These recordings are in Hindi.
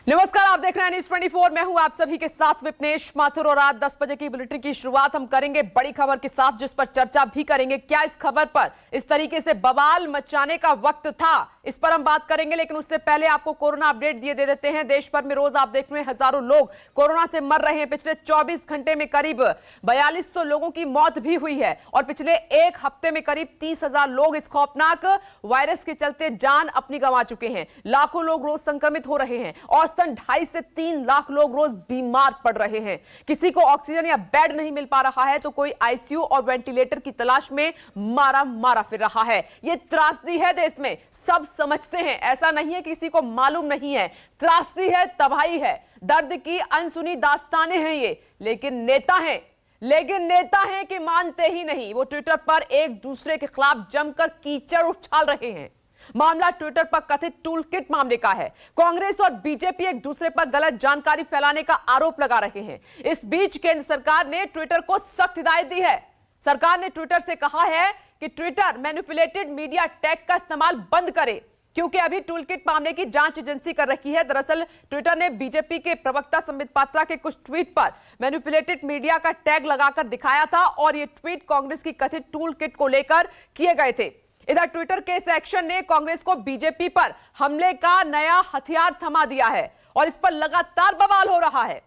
नमस्कार, आप देख रहे हैं न्यूज़ 24। मैं हूं आप सभी के साथ विपनेश माथुर और रात 10 बजे की बुलेटिन की शुरुआत हम करेंगे बड़ी खबर के साथ, जिस पर चर्चा भी करेंगे। क्या इस खबर पर इस तरीके से बवाल मचाने का वक्त था, इस पर हम बात करेंगे। लेकिन उससे पहले आपको कोरोना अपडेट दे देते हैं। देश भर में रोज आप देख रहे हैं हजारों लोग कोरोना से मर रहे हैं। पिछले 24 घंटे में करीब 4200 लोगों की मौत भी हुई है और पिछले एक हफ्ते में करीब 30,000 लोग इस खौफनाक वायरस के चलते जान अपनी गंवा चुके हैं। लाखों लोग रोज संक्रमित हो रहे हैं। औसतन 2.5 से 3 लाख लोग रोज बीमार पड़ रहे हैं। किसी को ऑक्सीजन या बेड नहीं मिल पा रहा है तो कोई आईसीयू और वेंटिलेटर की तलाश में मारा फिर रहा है। यह त्रासदी है देश में, सब समझते हैं, ऐसा नहीं है किसी को मालूम नहीं है। त्रासदी है, तबाही है, दर्द की अनसुनी दास्तानें हैं ये। लेकिन नेता हैं कि मानते ही नहीं। वो ट्विटर पर एक दूसरे के खिलाफ जमकर कीचड़ उछाल रहे हैं। मामला ट्विटर पर कथित टूलकिट मामले का है। कांग्रेस और बीजेपी एक दूसरे पर गलत जानकारी फैलाने का आरोप लगा रहे हैं। इस बीच केंद्र सरकार ने ट्विटर को सख्त हिदायत दी है। सरकार ने ट्विटर से कहा है कि ट्विटर मैनिपुलेटेड मीडिया टैग का इस्तेमाल बंद करे, क्योंकि अभी टूलकिट मामले की जांच एजेंसी कर रही है। दरअसल ट्विटर ने बीजेपी के प्रवक्ता संबित पात्रा के कुछ ट्वीट पर मैनिपुलेटेड मीडिया का टैग लगाकर दिखाया था और ये ट्वीट कांग्रेस की कथित टूलकिट को लेकर किए गए थे। इधर ट्विटर के इस एक्शन ने कांग्रेस को बीजेपी पर हमले का नया हथियार थमा दिया है और इस पर लगातार बवाल हो रहा है।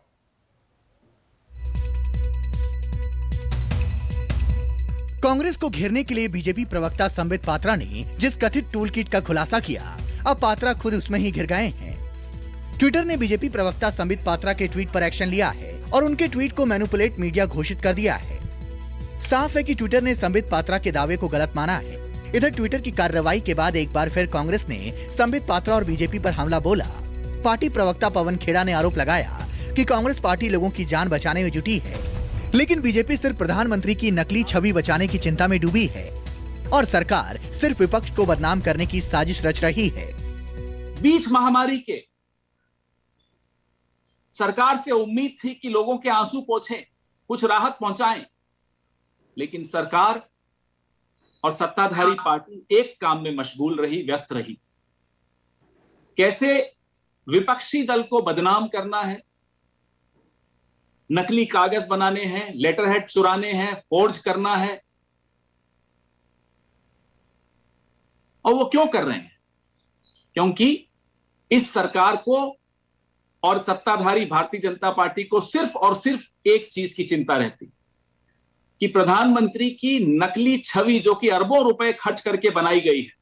कांग्रेस को घेरने के लिए बीजेपी प्रवक्ता संबित पात्रा ने जिस कथित टूलकिट का खुलासा किया, अब पात्रा खुद उसमें ही घिर गए हैं। ट्विटर ने बीजेपी प्रवक्ता संबित पात्रा के ट्वीट पर एक्शन लिया है और उनके ट्वीट को मैनिपुलेट मीडिया घोषित कर दिया है। साफ है कि ट्विटर ने संबित पात्रा के दावे को गलत माना है। इधर ट्विटर की कार्रवाई के बाद एक बार फिर कांग्रेस ने संबित पात्रा और बीजेपी पर हमला बोला। पार्टी प्रवक्ता पवन खेड़ा ने आरोप लगाया कि कांग्रेस पार्टी लोगों की जान बचाने में जुटी है, लेकिन बीजेपी सिर्फ प्रधानमंत्री की नकली छवि बचाने की चिंता में डूबी है और सरकार सिर्फ विपक्ष को बदनाम करने की साजिश रच रही है। बीच महामारी के सरकार से उम्मीद थी कि लोगों के आंसू पोंछें, कुछ राहत पहुंचाएं, लेकिन सरकार और सत्ताधारी पार्टी एक काम में मशगूल रही, व्यस्त रही। कैसे विपक्षी दल को बदनाम करना है, नकली कागज बनाने हैं, लेटरहेड चुराने हैं, फोर्ज करना है। और वो क्यों कर रहे हैं? क्योंकि इस सरकार को और सत्ताधारी भारतीय जनता पार्टी को सिर्फ और सिर्फ एक चीज की चिंता रहती कि प्रधानमंत्री की नकली छवि, जो कि अरबों रुपए खर्च करके बनाई गई है,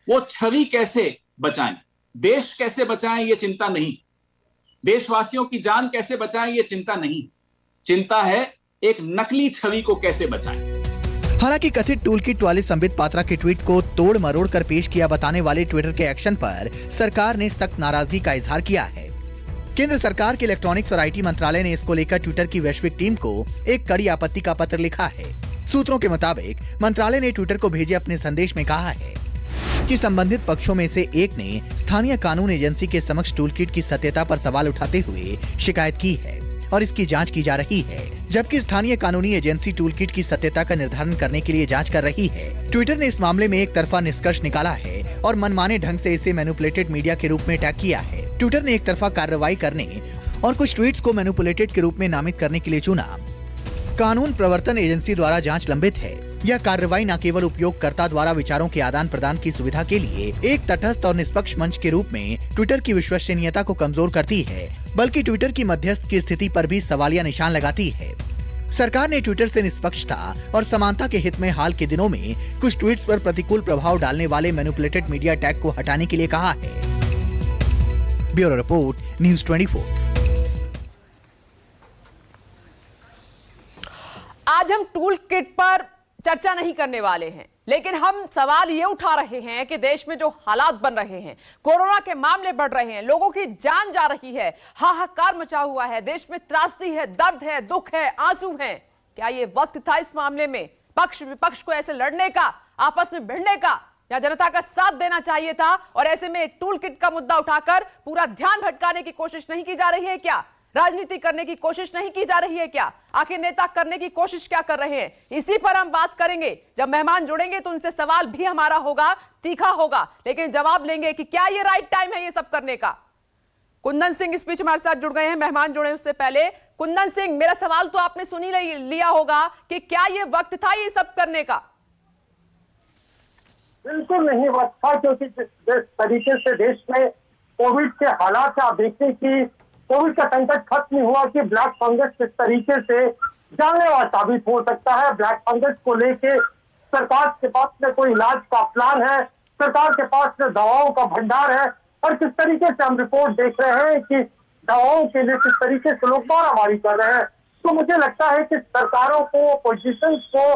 वो छवि कैसे बचाएं, देश कैसे बचाएं, ये चिंता नहीं। देशवासियों की जान कैसे बचाएं, ये चिंता नहीं। चिंता है एक नकली छवि को कैसे बचाएं। हालांकि कथित टूलकिट वाले संबित पात्रा के ट्वीट को तोड़ मरोड़ कर पेश किया बताने वाले ट्विटर के एक्शन पर सरकार ने सख्त नाराजगी का इजहार किया है। केंद्र सरकार के इलेक्ट्रॉनिक्स और आईटी मंत्रालय ने इसको लेकर ट्विटर की वैश्विक टीम को एक कड़ी आपत्ति का पत्र लिखा है। सूत्रों के मुताबिक मंत्रालय ने ट्विटर को भेजे अपने संदेश में कहा है कि संबंधित पक्षों में से एक ने स्थानीय कानून एजेंसी के समक्ष टूलकिट की सत्यता पर सवाल उठाते हुए शिकायत की है और इसकी जांच की जा रही है, जबकि स्थानीय कानूनी एजेंसी टूलकिट की सत्यता का निर्धारण करने के लिए जांच कर रही है। ट्विटर ने इस मामले में एक तरफा निष्कर्ष निकाला है और मनमाने ढंग से इसे मैनिपुलेटेड मीडिया के रूप में टैग किया है। ट्विटर ने एक तरफा कार्रवाई करने और कुछ ट्वीट्स को मैनिपुलेटेड के रूप में नामित करने के लिए चुना। कानून प्रवर्तन एजेंसी द्वारा जांच लंबित है। यह कार्रवाई न केवल उपयोगकर्ता द्वारा विचारों के आदान प्रदान की सुविधा के लिए एक तटस्थ और निष्पक्ष मंच के रूप में ट्विटर की विश्वसनीयता को कमजोर करती है, बल्कि ट्विटर की मध्यस्थ की स्थिति पर भी सवालिया निशान लगाती है। सरकार ने ट्विटर से निष्पक्षता और समानता के हित में हाल के दिनों में कुछ ट्वीट्स पर प्रतिकूल प्रभाव डालने वाले मैनिपुलेटेड मीडिया टैग को हटाने के लिए कहा है। Bureau report, news 24। आज हम टूल किट पर चर्चा नहीं करने वाले हैं, लेकिन हम सवाल ये उठा रहे हैं कि देश में जो हालात बन रहे हैं, कोरोना के मामले बढ़ रहे हैं, लोगों की जान जा रही है, हाहाकार मचा हुआ है, देश में त्रासदी है, दर्द है, दुख है, आंसू हैं। क्या ये वक्त था इस मामले में पक्ष विपक्ष को ऐसे लड़ने का, आपस में भिड़ने का, या जनता का साथ देना चाहिए था? और ऐसे में टूल किट का मुद्दा उठाकर पूरा ध्यान भटकाने की कोशिश नहीं की जा रही है क्या? राजनीति करने की कोशिश नहीं की जा रही है क्या? आखिर नेता करने की कोशिश क्या कर रहे हैं? इसी पर हम बात करेंगे। जब मेहमान जुड़ेंगे तो उनसे सवाल भी हमारा होगा, तीखा होगा, लेकिन जवाब लेंगे कि क्या ये राइट टाइम है ये सब करने का। कुंदन सिंह इस बीच हमारे साथ जुड़ गए हैं, मेहमान जुड़े उससे पहले। कुंदन सिंह, मेरा सवाल तो आपने सुन ही लिया होगा कि क्या ये वक्त था ये सब करने का? बिल्कुल नहीं वक्त था, क्योंकि जिस तरीके से देश में कोविड के हालात आप देखते कि कोविड का संकट खत्म नहीं हुआ कि ब्लैक फंगस किस तरीके से जानलेवा साबित हो सकता है। ब्लैक फंगस को लेके सरकार के पास में कोई इलाज का प्लान है, सरकार के पास में दवाओं का भंडार है, और किस तरीके से हम रिपोर्ट देख रहे हैं कि दवाओं के लिए किस तरीके से लोग मारामारी कर रहे हैं। तो मुझे लगता है कि सरकारों को, पोजिशंस को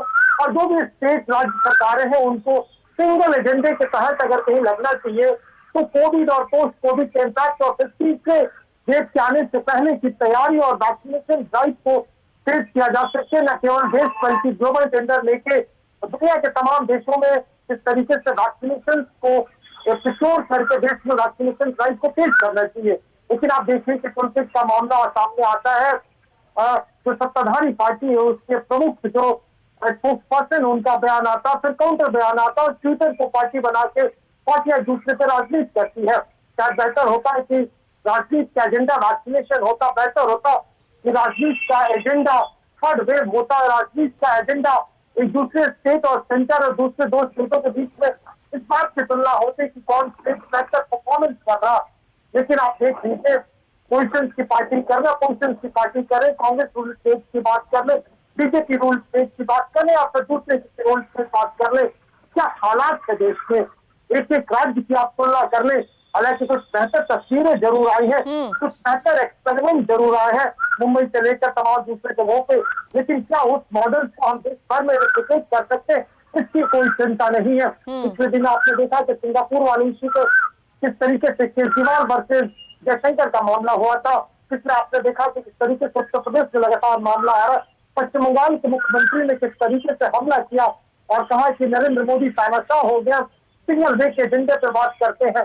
और जो भी स्टेट राज्य सरकारें हैं उनको सिंगल एजेंडे के तहत अगर कहीं लगना चाहिए तो कोविड और पोस्ट कोविड के इम्पैक्ट और तीसरे वेव के आने से पहले की तैयारी और वैक्सीनेशन ड्राइव को तेज किया जा सके। न केवल देश बल्कि ग्लोबल टेंडर लेके दुनिया के तमाम देशों में इस तरीके से वैक्सीनेशन को सिक्योर करके देश में वैक्सीनेशन ड्राइव को तेज करना चाहिए। लेकिन आप देखिए कि पॉलिटिक्स का मामला सामने आता है, जो सत्ताधारी पार्टी है उसके प्रमुख जो स्पोक्स पर्सन उनका बयान आता, फिर काउंटर बयान आता और ट्विटर को पार्टी बना के पार्टियां दूसरे पर राजनीति करती है। क्या बेहतर होता है कि राजनीति का एजेंडा वैक्सीनेशन होता, बेहतर होता कि राजनीति का एजेंडा थर्ड वेव होता, राजनीति का एजेंडा एक दूसरे स्टेट और सेंटर और दूसरे दो स्टेटों के बीच में इस बात की तुलना होती कि कौन स्टेट बेहतर परफॉर्मेंस कर रहा। लेकिन आप देख लीजिए, पोजिशन की पार्टी कर रहे, पोजिशन की पार्टी करे, कांग्रेस रूल स्टेट की बात कर ले, बीजेपी रूल स्टेट की बात कर ले, या फिर दूसरे रूल की बात कर ले। क्या हालात है देश में, एक एक राज्य की आप तुलना कर ले। हालांकि कुछ बेहतर तस्वीरें जरूर आई है, कुछ बेहतर एक्सपेरिमेंट जरूर आए हैं मुंबई से लेकर तमाम दूसरे जगहों पे, लेकिन क्या उस मॉडल को हम देश भर में रेप्लिकेट कर सकते हैं, इसकी कोई चिंता नहीं है। पिछले दिन आपने देखा कि सिंगापुर वाली इश्यू को किस तरीके से केजरीवाल वर्सेज जयशंकर का मामला हुआ था, पिछले आपने देखा कि किस तरीके से उत्तर प्रदेश में लगातार मामला आ रहा है, पश्चिम बंगाल के मुख्यमंत्री ने किस तरीके से हमला किया और कहा कि नरेंद्र मोदी तानाशाह हो गया, सिंगल वे के एजेंडे पर बात करते हैं।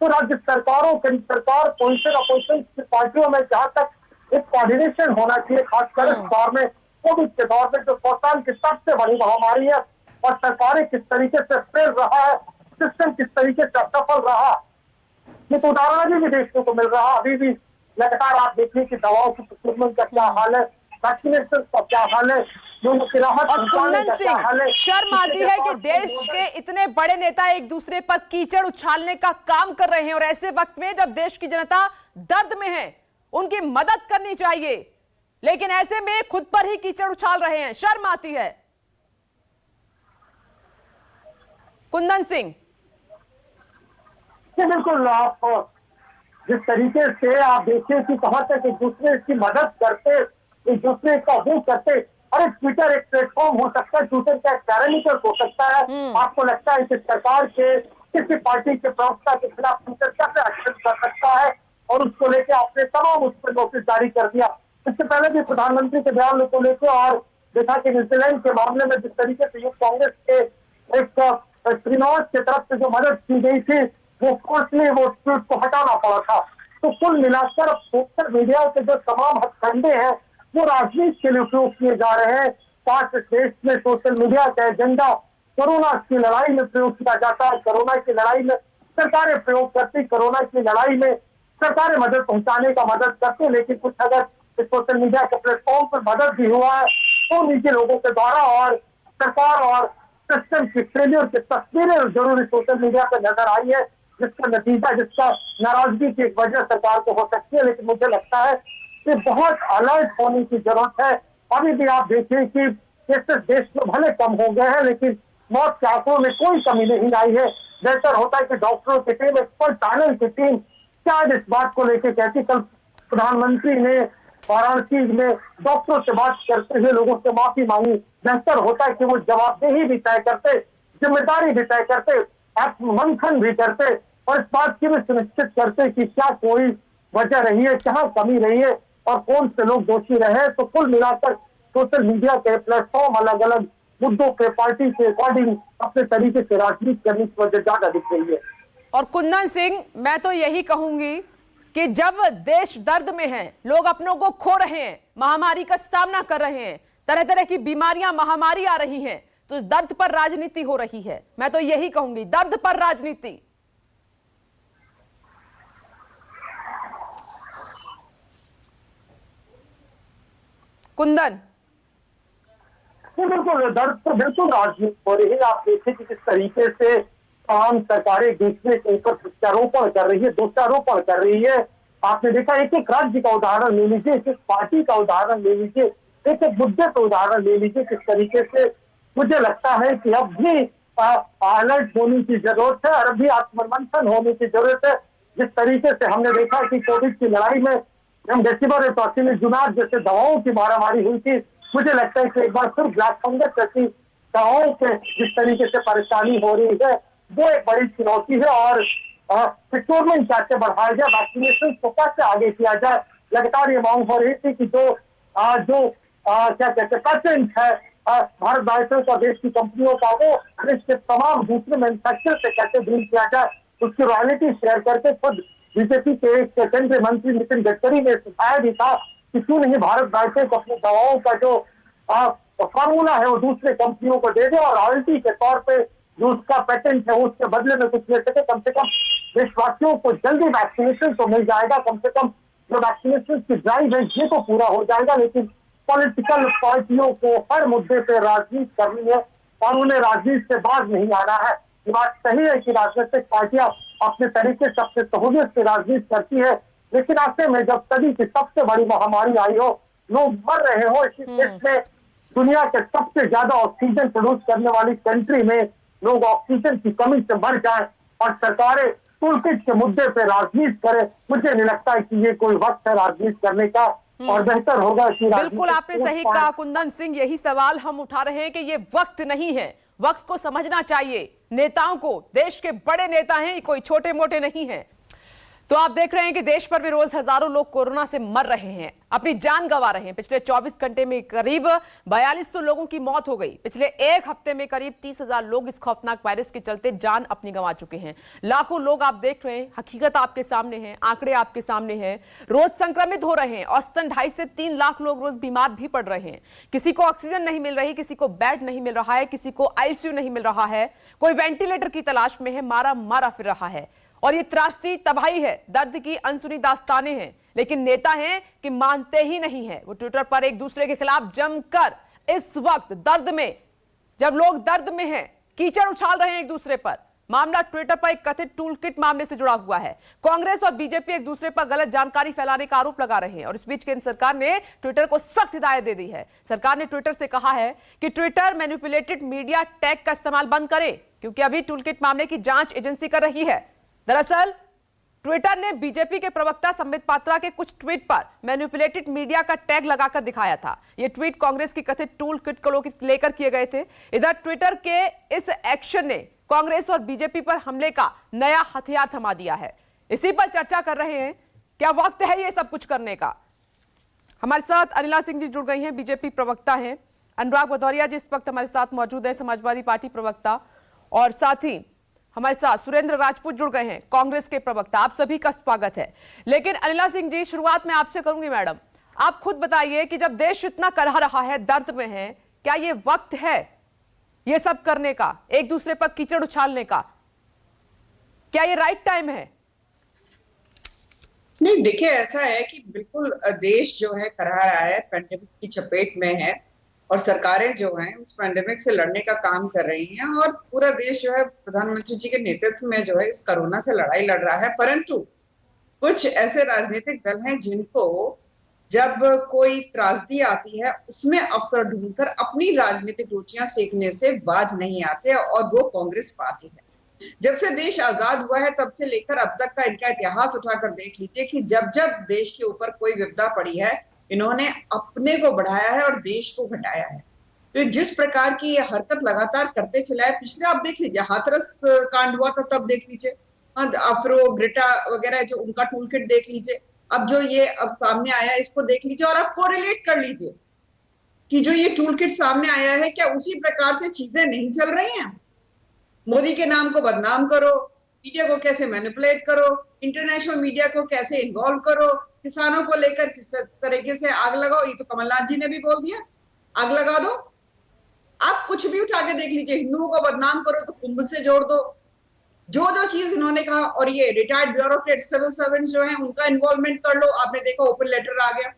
तो राज्य सरकारों, केंद्र सरकार, पोजिशन अपोजिशन की पार्टियों में जहां तक एक कोऑर्डिनेशन होना चाहिए, खासकर इस दौर में, कोविड के दौर में जो कोरोना की सबसे बड़ी महामारी है, और सरकारें किस तरीके से फेल रहा है, सिस्टम किस तरीके से असफल रहा, ये तो उदाहरण भी देखने को मिल रहा। अभी भी लगातार आप देखिए कि दवाओं की प्रोक्योरमेंट का क्या हाल है, वैक्सीनेशन का क्या हाल है, लोगों की राहत कुंदन का क्या हाल सिंह, है। शर्म आती है कि देश के इतने बड़े नेता एक दूसरे पर कीचड़ उछालने का काम कर रहे हैं, और ऐसे वक्त में जब देश की जनता दर्द में है, उनकी मदद करनी चाहिए, लेकिन ऐसे में खुद पर ही कीचड़ उछाल रहे हैं। शर्म आती है। कुंदन सिंह, बिल्कुल, आप जिस तरीके से आप देखिए कि कहां तक एक दूसरे की मदद करते, एक दूसरे का वो करते, और एक ट्विटर एक प्लेटफॉर्म हो सकता है, ट्विटर का एक पैरामीटर हो सकता है। आपको लगता है कि सरकार के किसी पार्टी के प्रवक्ता के खिलाफ ट्विटर कैसे एक्शन कर सकता है, और उसको लेकर आपने तमाम उस पर नोटिस जारी कर दिया। इससे पहले भी प्रधानमंत्री के बयान को लेकर और देखा कि न्यूजीलैंड के मामले में जिस तरीके से यूथ कांग्रेस के एक श्रीनिवास की तरफ से जो मदद की गई थी, वो फोर्सली वो ट्वीट को हटाना पड़ा था। तो कुल मिलाकर सोशल मीडिया के जो तमाम हथकंडे हैं वो राजनीति के लिए उपयोग किए जा रहे हैं। पांच देश में सोशल मीडिया का एजेंडा कोरोना की लड़ाई में प्रयोग किया जाता है, कोरोना की लड़ाई में सरकारें प्रयोग करती, कोरोना की लड़ाई में सरकारें मदद पहुंचाने का मदद करती, लेकिन कुछ अगर सोशल मीडिया के प्लेटफॉर्म पर मदद भी हुआ है तो नीचे लोगों के द्वारा और सरकार और सिस्टम की फेलियर की तस्वीरें जरूर सोशल मीडिया पर नजर आई है, जिसका नतीजा, जिसका नाराजगी की एक वजह सरकार को हो सकती है। लेकिन मुझे लगता है कि बहुत अलर्ट होने की जरूरत है। अभी भी आप देखिए कि केसेस देश में भले कम हो गए हैं, लेकिन मौत के आंकड़ों में कोई कमी नहीं आई है। बेहतर होता है कि डॉक्टरों की टीम, एक्सपर्ट पैनल की टीम शायद इस बात को लेकर कहती। कल प्रधानमंत्री ने वाराणसी में डॉक्टरों से बात करते हुए लोगों से माफी मांगी। बेहतर होता है कि वो जवाबदेही भी तय करते, जिम्मेदारी भी तय करते, मंथन भी करते, और इस बात की भी सुनिश्चित करते कि क्या कोई वजह रही है, क्या कमी रही है और कौन से लोग दोषी रहे। तो कुल मिलाकर सोशल मीडिया के प्लेटफॉर्म अलग अलग मुद्दों के पार्टी के अकॉर्डिंग अपने तरीके से राजनीति करने की वजह ज्यादा दिख रही है। और कुंदन सिंह, मैं तो यही कहूंगी कि जब देश दर्द में है, लोग अपनों को खो रहे हैं, महामारी का सामना कर रहे हैं, तरह तरह की बीमारियां, महामारी आ रही हैं, तो इस दर्द पर राजनीति हो रही है। मैं तो यही कहूंगी, दर्द पर राजनीति। कुंदन। बिल्कुल दर्द तो बिल्कुल राजनीति हो रही है। आप देखिए कि किस तरीके से तमाम सरकारें दूसरे के ऊपर प्रत्यारोपण कर रही है, दोषारोपण कर रही है। आपने देखा एक एक राज्य का उदाहरण ले लीजिए, एक एक पार्टी का उदाहरण ले लीजिए, एक एक मुद्दे का उदाहरण ले लीजिए। किस तरीके से मुझे लगता है कि अब भी अलर्ट होने की जरूरत है और अभी आत्ममंथन होने की जरूरत है। जिस तरीके से हमने देखा कि कोविड की लड़ाई में रेमडेसिविर, टोसिलिजुमाब जैसे दवाओं की मारामारी हुई थी, मुझे लगता है कि एक बार फिर ब्लैक फंगस जैसी दवाओं से जिस तरीके से परेशानी हो रही है वो एक बड़ी चुनौती है। और प्रिक्योरमेंट कैसे बढ़ाया जाए, वैक्सीनेशन को कैसे आगे किया जाए। लगातार ये मांग हो रही थी कि जो क्या कहते हैं पेटेंट है भारत बायोटेक और देश की कंपनियों का, वो देश के तमाम दूसरे मैन्युफैक्चर से कैसे डील किया जाए, उसकी रॉयल्टी शेयर करके खुद बीजेपी के एक केंद्रीय मंत्री नितिन गडकरी ने सुझाया भी था कि क्यों नहीं भारत बायोटेक अपनी दवाओं का जो फॉर्मूला है वो दूसरे कंपनियों को दे दे और रॉयल्टी के तौर पे जो उसका पेटेंट है उसके बदले में कुछ ले सके। कम से कम देशवासियों को जल्दी वैक्सीनेशन तो मिल जाएगा, कम से कम जो वैक्सीनेशन की ड्राइव है ये तो पूरा हो जाएगा। लेकिन पॉलिटिकल पार्टियों को हर मुद्दे पे राजनीति करनी है और उन्हें राजनीति से बाज नहीं आना है। ये बात सही है कि राजनीतिक पार्टियां अपने तरीके से अपने सहूलियत से राजनीति करती है, लेकिन ऐसे में जब सदी की सबसे बड़ी महामारी आई हो, लोग मर रहे हो, इसी देश में दुनिया के सबसे ज्यादा ऑक्सीजन प्रोड्यूस करने वाली कंट्री में लोग ऑक्सीजन की कमी से मर जाए और सरकारें टूलकिट के मुद्दे पे राजनीति करें, मुझे नहीं लगता है कि ये कोई वक्त है राजनीति करने का। और बेहतर होगा कि बिल्कुल आपने सही कहा कुंदन सिंह, यही सवाल हम उठा रहे हैं कि ये वक्त नहीं है, वक्त को समझना चाहिए नेताओं को। देश के बड़े नेता हैं, कोई छोटे मोटे नहीं हैं। तो आप देख रहे हैं कि देश भर में रोज हजारों लोग कोरोना से मर रहे हैं, अपनी जान गंवा रहे हैं। पिछले 24 घंटे में करीब 4200 लोगों की मौत हो गई। पिछले एक हफ्ते में करीब 30,000 लोग इस खौफनाक वायरस के चलते जान अपनी गंवा चुके हैं। लाखों लोग आप देख रहे हैं, हकीकत आपके सामने है, आंकड़े आपके सामने हैं। रोज संक्रमित हो रहे हैं, औसतन 2.5 से 3 लाख लोग रोज बीमार भी पड़ रहे हैं। किसी को ऑक्सीजन नहीं मिल रही, किसी को बेड नहीं मिल रहा है, किसी को आईसीयू नहीं मिल रहा है, कोई वेंटिलेटर की तलाश में है, मारा मारा फिर रहा है। और ये त्रासदी तबाही है, दर्द की अनसुनी दास्तानें हैं, लेकिन नेता हैं कि मानते ही नहीं है। वो ट्विटर पर एक दूसरे के खिलाफ जमकर इस वक्त दर्द में, जब लोग दर्द में हैं, कीचड़ उछाल रहे हैं एक दूसरे पर। मामला ट्विटर पर एक कथित टूलकिट मामले से जुड़ा हुआ है। कांग्रेस और बीजेपी एक दूसरे पर गलत जानकारी फैलाने का आरोप लगा रहे हैं और इस बीच केंद्र सरकार ने ट्विटर को सख्त हिदायत दे दी है। सरकार ने ट्विटर से कहा है कि ट्विटर मैनिपुलेटेड मीडिया टैग का इस्तेमाल बंद करे, क्योंकि अभी टूलकिट मामले की जांच एजेंसी कर रही है। दरअसल ट्विटर ने बीजेपी के प्रवक्ता संबित पात्रा के कुछ ट्वीट पर मैनिपुलेटेड मीडिया का टैग लगाकर दिखाया था। यह ट्वीट कांग्रेस की कथित टूल किट को लेकर किए गए थे। इधर ट्विटर के इस एक्शन ने कांग्रेस और बीजेपी पर हमले का नया हथियार थमा दिया है। इसी पर चर्चा कर रहे हैं, क्या वक्त है ये सब कुछ करने का। हमारे साथ अनिला सिंह जी जुड़ गई हैं, बीजेपी प्रवक्ता हैं। अनुराग भदौरिया जी इस वक्त हमारे साथ मौजूद है, समाजवादी पार्टी प्रवक्ता। और साथ ही हमारे साथ सुरेंद्र राजपूत जुड़ गए हैं, कांग्रेस के प्रवक्ता। आप सभी का स्वागत है। लेकिन अनिला सिंह जी, शुरुआत में आपसे करूंगी। मैडम, आप खुद बताइए कि जब देश इतना करहा रहा है, दर्द में है, क्या ये वक्त है ये सब करने का, एक दूसरे पर कीचड़ उछालने का? क्या ये राइट टाइम है? नहीं, देखिए ऐसा है कि बिल्कुल देश जो है करहा रहा है, पैंडेमिक की चपेट में है और सरकारें जो हैं उस पैंडेमिक से लड़ने का काम कर रही हैं और पूरा देश जो है प्रधानमंत्री जी के नेतृत्व में जो है इस कोरोना से लड़ाई लड़ रहा है। परंतु कुछ ऐसे राजनीतिक दल हैं जिनको जब कोई त्रासदी आती है उसमें अवसर ढूंढकर अपनी राजनीतिक रुचियां सेकने से बाज नहीं आते और वो कांग्रेस पार्टी है। जब से देश आजाद हुआ है तब से लेकर अब तक का इनका इतिहास उठाकर देख लीजिए कि जब जब देश के ऊपर कोई विपदा पड़ी है, इन्होंने अपने को बढ़ाया है और देश को घटाया है। तो जिस प्रकार की ये हरकत लगातार करते चला है, पिछले आप देख लीजिए हाथरस कांड हुआ था तब देख लीजिए, फिर वो ग्रेटा वगैरह जो उनका टूलकिट देख लीजिए, अब जो ये अब सामने आया इसको देख लीजिए और आप कोरिलेट कर लीजिए कि जो ये टूलकिट सामने आया है क्या उसी प्रकार से चीजें नहीं चल रही हैं। मोदी के नाम को बदनाम करो, मीडिया को कैसे मैनिपुलेट करो, इंटरनेशनल मीडिया को कैसे इन्वॉल्व करो, किसानों को लेकर किस तरीके से आग लगाओ, ये तो कमलनाथ जी ने भी बोल दिया, आग लगा दो। आप कुछ भी उठा के देख लीजिए, हिंदुओं को बदनाम करो तो कुंभ से जोड़ दो, जो जो चीज इन्होंने कहा। और ये रिटायर्ड ब्यूरोक्रेट सिविल सर्वेंट जो हैं उनका इन्वॉल्वमेंट कर लो, आपने देखा ओपन लेटर आ गया।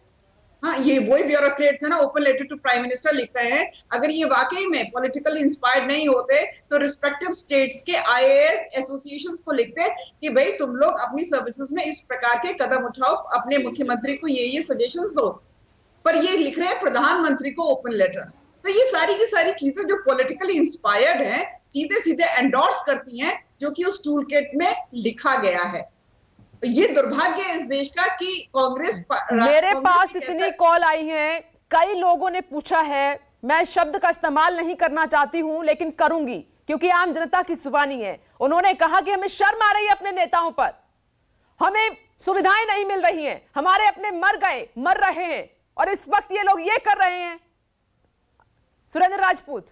हाँ, ये वही ब्यूरोक्रेट्स है ना, open letter to prime minister लिख रहे हैं। अगर ये वाकई में पॉलिटिकली इंस्पायर्ड नहीं होते तो रिस्पेक्टिव स्टेट्स के आईएएस एसोसिएशंस को लिखते कि भाई तुम लोग अपनी सर्विसेज में इस प्रकार के कदम उठाओ, अपने मुख्यमंत्री को ये सजेशंस दो। पर ये लिख रहे हैं प्रधानमंत्री को ओपन लेटर। तो ये सारी की सारी चीजें जो पॉलिटिकली इंस्पायर्ड हैं, सीधे सीधे एंडोर्स करती हैं जो कि उस टूल किट में लिखा गया है। ये दुर्भाग्य है इस देश का कि कांग्रेस मेरे पास इतनी कॉल आई हैं, कई लोगों ने पूछा है, मैं शब्द का इस्तेमाल नहीं करना चाहती हूं लेकिन करूंगी क्योंकि आम जनता की जुबानी है। उन्होंने कहा कि हमें शर्म आ रही है अपने नेताओं पर, हमें सुविधाएं नहीं मिल रही हैं, हमारे अपने मर रहे हैं और इस वक्त ये लोग ये कर रहे हैं। सुरेंद्र राजपूत।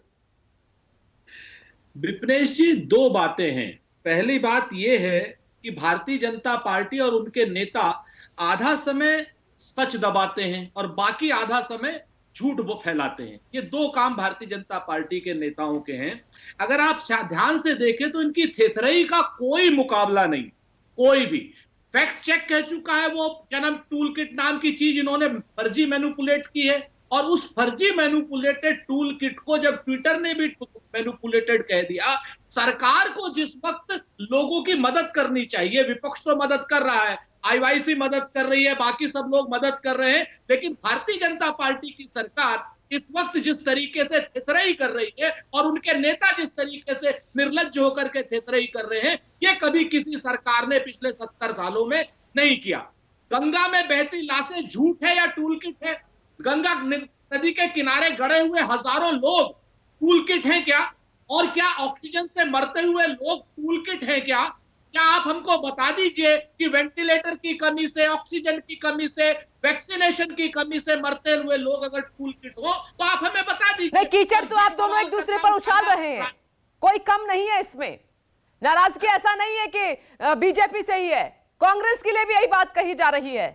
विपनेश जी, दो बातें हैं। पहली बात यह है कि भारतीय जनता पार्टी और उनके नेता आधा समय सच दबाते हैं और बाकी आधा समय झूठ वो फैलाते हैं। ये दो काम भारतीय जनता पार्टी के नेताओं के हैं। अगर आप ध्यान से देखें तो इनकी थेथरई का कोई मुकाबला नहीं, कोई भी। फैक्ट चेक कह चुका है वो जन्म टूल किट नाम की चीज इन्होंने फर्जी मैनिपुलेट की है, और उस फर्जी मैनिपुलेटेड टूल किट को जब ट्विटर ने भी मैनिपुलेटेड कह दिया, सरकार को जिस वक्त लोगों की मदद करनी चाहिए, विपक्ष तो मदद कर रहा है, आईवाईसी मदद कर रही है, बाकी सब लोग मदद कर रहे हैं, लेकिन भारतीय जनता पार्टी की सरकार इस वक्त जिस तरीके से थेथरई कर रही है और उनके नेता जिस तरीके से निर्लज्ज होकर के थेथरई कर रहे हैं, ये कभी किसी सरकार ने पिछले 70 सालों में नहीं किया। गंगा में बहती लाशें झूठ है या टूल किट है? गंगा नदी के किनारे गड़े हुए हजारों लोग टूल किट हैं क्या? और क्या ऑक्सीजन से मरते हुए लोग टूल किट हैं क्या? क्या आप हमको बता दीजिए कि वेंटिलेटर की कमी से, ऑक्सीजन की कमी से, वैक्सीनेशन की कमी से मरते हुए लोग अगर टूल किट हो तो आप हमें बता दीजिए। नहीं, कीचड़ तो आप दोनों एक दूसरे पर उछाल रहे हैं, कोई कम नहीं है इसमें। नाराजगी ऐसा नहीं है कि बीजेपी से ही है, कांग्रेस के लिए भी यही बात कही जा रही है।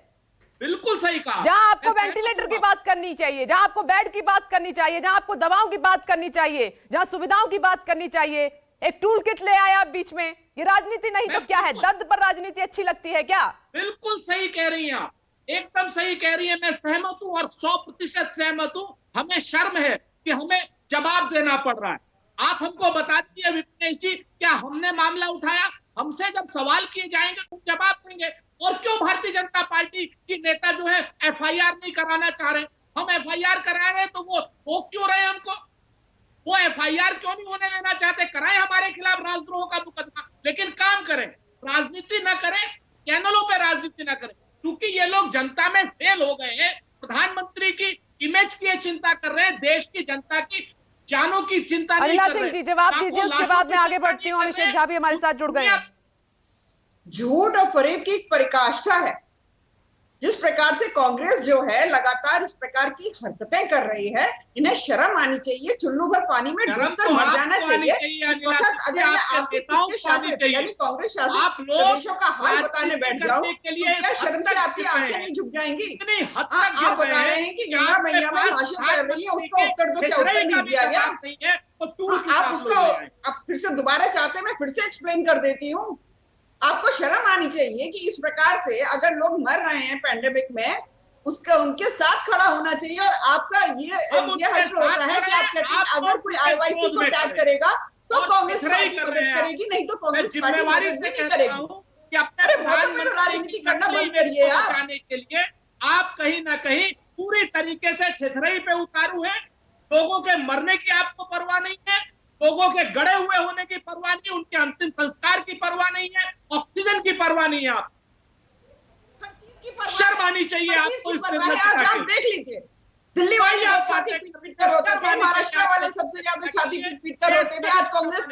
बिल्कुल सही कहा। जहां आपको वेंटिलेटर की बात करनी चाहिए, जहां आपको बेड की बात करनी चाहिए, जहां आपको दवाओं की बात करनी चाहिए, जहां सुविधाओं की बात करनी चाहिए, एक टूल किट ले आया आप बीच में। ये राजनीति नहीं तो क्या है? दर्द पर राजनीति अच्छी लगती है क्या? बिल्कुल सही कह रही हैं आप, एकदम सही कह रही हैं। मैं सहमत हूं और 100% सहमत हूं। हमें शर्म है कि हमें जवाब देना पड़ रहा है। आप हमको बता दीजिए विपनेश जी, क्या हमने मामला उठाया? हमसे जब सवाल किए जाएंगे तो जवाब देंगे। और क्यों भारतीय जनता पार्टी की नेता जो है एफआईआर नहीं कराना चाह रहे? हम एफआईआर करा रहे हैं तो वो रोक क्यों रहे हैं हमको? वो एफआईआर क्यों नहीं होने देना चाहते? कराएं हमारे खिलाफ राजद्रोह का मुकदमा, लेकिन काम करें, राजनीति ना करें, चैनलों पे राजनीति ना करें। क्योंकि ये लोग जनता में फेल हो गए हैं। प्रधानमंत्री की इमेज की चिंता कर रहे हैं, देश की जनता की जानों की चिंता नहीं कर रहे। सिंह जी जवाब दीजिए, उसके बाद मैं आगे बढ़ती हूँ। अभिषेक झा भी हमारे साथ जुड़ गए हैं। झूठ और फरेब की एक परिकाष्ठा है। जिस प्रकार से कांग्रेस जो है लगातार इस प्रकार की हरकतें कर रही है, इन्हें शर्म आनी चाहिए, चुल्लू भर पानी में डूबकर मर जाना चाहिए। इस वक्त अगर मैं आपके शासित यानी कांग्रेस शासित प्रदेशों का हाल बताने बैठ जाऊं तो क्या शर्म से आपकी आंखें नहीं झुक जाएंगी? आप बता रहे हैं कि गंगा मैया में भाषण कर रही है, उसका उत्तर दो, क्या उत्तर नहीं दिया गया? आप उसका आप फिर से दोबारा चाहते हैं, मैं फिर से एक्सप्लेन कर देती हूँ। आपको शर्म आनी चाहिए कि इस प्रकार से अगर लोग मर रहे हैं पैंडेमिक में, उसका उनके साथ खड़ा होना चाहिए। और आपका ये हश्र होता है कि आप कहते हैं अगर कोई आईवाईसी को टैग करेगा तो कांग्रेस पार्टी मदद करेगी, नहीं तो कांग्रेस पार्टी मदद नहीं करेगी। अरे बहुत बड़ी राजनीति करना बंद करिए आप। के लिए आप कहीं ना कहीं पूरी तरीके से थेथरई पे उतारू है। लोगों के मरने की आपको परवाह नहीं है, लोगों के गड़े हुए होने की परवाह नहीं, उनके अंतिम संस्कार की परवाह नहीं है, ऑक्सीजन की परवाह नहीं है। आप शर्म आनी चाहिए आपको इस आप देख लीजिए, दिल्ली वाले बहुत छाती पीट कर रोते थे, महाराष्ट्र वाले सबसे ज्यादा छाती पीट कर रोते थे। आज कांग्रेस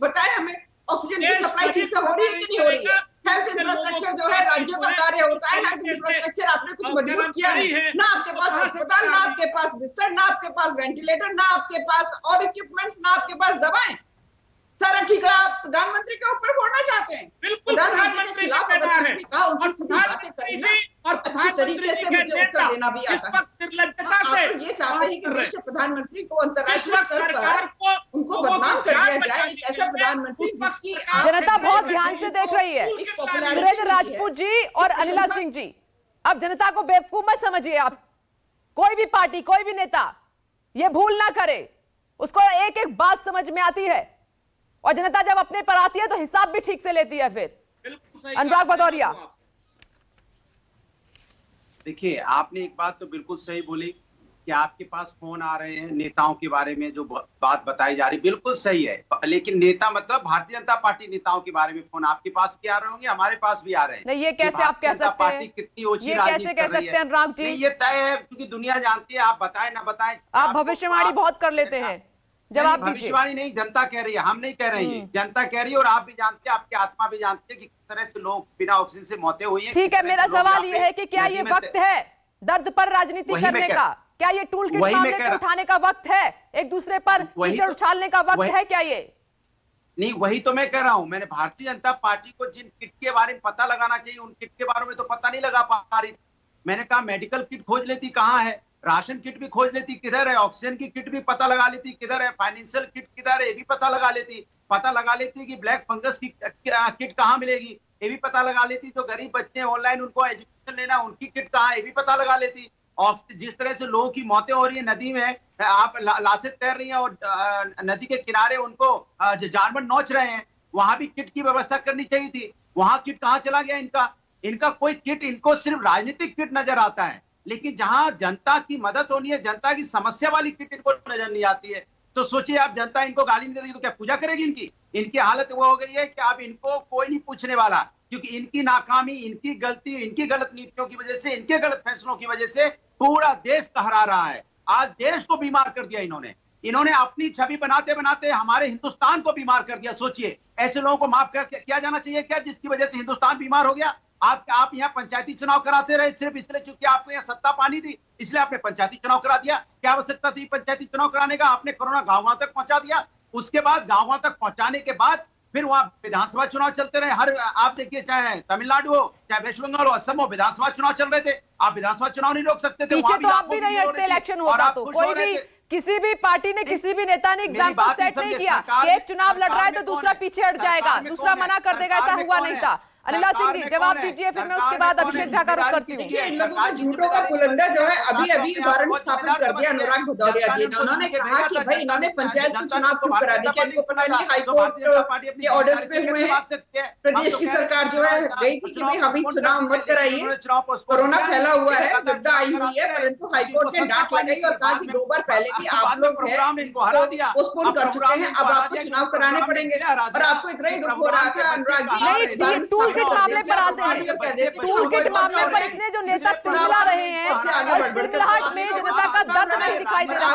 बताए हमें ऑक्सीजन की सप्लाई ठीक से हो रही है कि नहीं हो रही है? हेल्थ इंफ्रास्ट्रक्चर जो है राज्यों का कार्य होता है, हेल्थ इंफ्रास्ट्रक्चर आपने कुछ मजबूत किया है ना? आपके पास अस्पताल, ना आपके पास बिस्तर, ना आपके पास वेंटिलेटर, ना आपके पास और इक्विपमेंट्स, ना आपके पास दवाएं। सारा ठिकाना आप प्रधानमंत्री के ऊपर फोड़ना चाहते हैं। प्रधानमंत्री के खिलाफ अगर कुछ भी कहा, उनकी सभी बातें करेंगे और अच्छी तरीके से मुझे उत्तर देना भी आता है। आप ये चाहते हैं कि देश के प्रधानमंत्री को अंतर्राष्ट्रीय स्तर पर उनको बदनाम कर दिया जाए, एक ऐसा प्रधानमंत्री जिसकी जनता बहुत ध्यान से देख रही है। सुरेंद्र राजपूत जी और अनिला सिंह जी, अब जनता को बेवकूफ मत समझिए आप। कोई भी पार्टी, कोई भी नेता ये भूल ना करे, उसको एक एक बात समझ में आती है और जनता जब अपने पर आती है तो हिसाब भी ठीक से लेती है। फिर बिल्कुल सही अनुराग कहा। भदौरिया, देखिए, आपने एक बात तो बिल्कुल सही बोली कि आपके पास फोन आ रहे हैं नेताओं के बारे में, जो बात बताई जा रही बिल्कुल सही है, लेकिन नेता मतलब भारतीय जनता पार्टी नेताओं के बारे में फोन आपके पास भी आ रहे होंगे, हमारे पास भी आ रहे हैं। नहीं, ये कैसे आप कह सकते हैं? पार्टी कितनी ओछी ये राजनीति कैसे कर कह रही सकते हैं है। अनुराग जी? नहीं, ये तय है क्योंकि दुनिया जानती है, आप बताएं ना बताएं, आप भविष्यवाणी बहुत कर लेते हैं, जवाब दीजिए। भविष्यवाणी नहीं, जनता कह रही है, हम नहीं कह रहे हैं, जनता कह रही है और आप भी जानते हैं, आपकी आत्मा भी जानती है कि किस तरह से लोग बिना ऑक्सीजन से मौतें हुई हैं। ठीक है, मेरा सवाल ये है कि क्या ये वक्त है दर्द पर राजनीति करने का? क्या ये टूल किट मामले को उठाने का वक्त है? एक दूसरे पर कीचड़ उछालने का वक्त है क्या ये? नहीं, वही तो मैं कह रहा हूं। मैंने भारतीय जनता पार्टी को जिन किट के बारे में पता लगाना चाहिए उन किट के बारे में तो पता नहीं लगा पा रही। मैंने कहा मेडिकल किट खोज लेती कहाँ है, राशन किट भी खोज लेती किधर है, ऑक्सीजन की किट भी पता लगा लेती किधर है, फाइनेंशियल किट किधर है ये भी पता लगा लेती कि ब्लैक फंगस की किट कहाँ मिलेगी ये भी पता लगा लेती, जो गरीब बच्चे हैं ऑनलाइन उनको एजुकेशन लेना उनकी किट कहाँ है ये भी पता लगा लेती। और जिस तरह से लोगों की मौतें हो रही है नदी में, आप लाशें तैर रही हैं और नदी के किनारे उनको जानवर नोच रहे हैं, वहां भी किट की व्यवस्था करनी चाहिए थी। वहां किट कहाँ चला गया इनका कोई किट, इनको सिर्फ राजनीतिक किट नजर आता है, लेकिन जहां जनता की मदद होनी है, जनता की समस्या वाली किट इनको नजर नहीं आती है। तो सोचिए, आप जनता इनको गाली नहीं देगी तो क्या पूजा करेगी? इनकी हालत वो हो गई है कि अब इनको कोई नहीं पूछने वाला, क्योंकि इनकी नाकामी, इनकी गलती, इनकी गलत नीतियों की वजह से, इनके गलत फैसलों की वजह से पूरा देश कहरा रहा है। आज देश को बीमार कर दिया इन्होंने अपनी छवि बनाते बनाते हमारे हिंदुस्तान को बीमार कर दिया। सोचिए, ऐसे लोगों को माफ कर किया जाना चाहिए क्या, जिसकी वजह से हिंदुस्तान बीमार हो गया? आप यहाँ पंचायती चुनाव कराते रहे सिर्फ इसलिए क्योंकि आपको यहाँ सत्ता पानी थी, इसलिए आपने पंचायती चुनाव करा दिया। क्या आवश्यकता थी पंचायती चुनाव कराने का? आपने कोरोना गाँव तक पहुंचा दिया। उसके बाद गाँव तक पहुंचाने के बाद फिर वहां विधानसभा चुनाव चलते रहे। आप देखिए, चाहे तमिलनाडु हो, चाहे वेस्ट बंगाल हो, असम हो, विधानसभा चुनाव चल रहे थे। आप विधानसभा चुनाव नहीं रोक सकते थे। पीछे तो आप भी नहीं हटते, इलेक्शन होता तो कोई भी, किसी भी पार्टी ने, किसी भी नेता ने एग्जाम्पल सेट नहीं किया कि एक चुनाव लड़ रहा है तो दूसरा पीछे हट जाएगा, दूसरा मना कर देगा, ऐसा हुआ नहीं था। अनिला सिंह जी जवाब दीजिए, फिर मैं उसके बाद अभिषेक झा का रुख करती हूँ। इन लोगों को झूठों का पुलंदा जो है अभी अभी उदाहरण स्थापित कर दिया अनुराग भदौरिया जी ने। उन्होंने कहा कि भाई इन्होंने पंचायत के चुनाव क्यों करा दी, क्या इनको पता नहीं हाईकोर्ट के ऑर्डर्स पे हुए हैं? प्रदेश की सरकार जो है गई थी कि भाई अभी चुनाव मत कराइए, कोरोना फैला हुआ है, विपदा आई हुई है, परंतु हाईकोर्ट ने डांट लगाई और कहा कि 2 बार पहले भी आप लोग पोस्टपोन कर चुके हैं, अब आपको चुनाव कराने पड़ेंगे। और आपको इतना ही दुख हो रहा था अनुराग जी, टूल किट मामले पर आते हैं। टूल किट मामले पर इतने जो नेता तिलमिला रहे हैं और तिलमिलाहट में जनता का दर्द नहीं दिखाई दे रहा,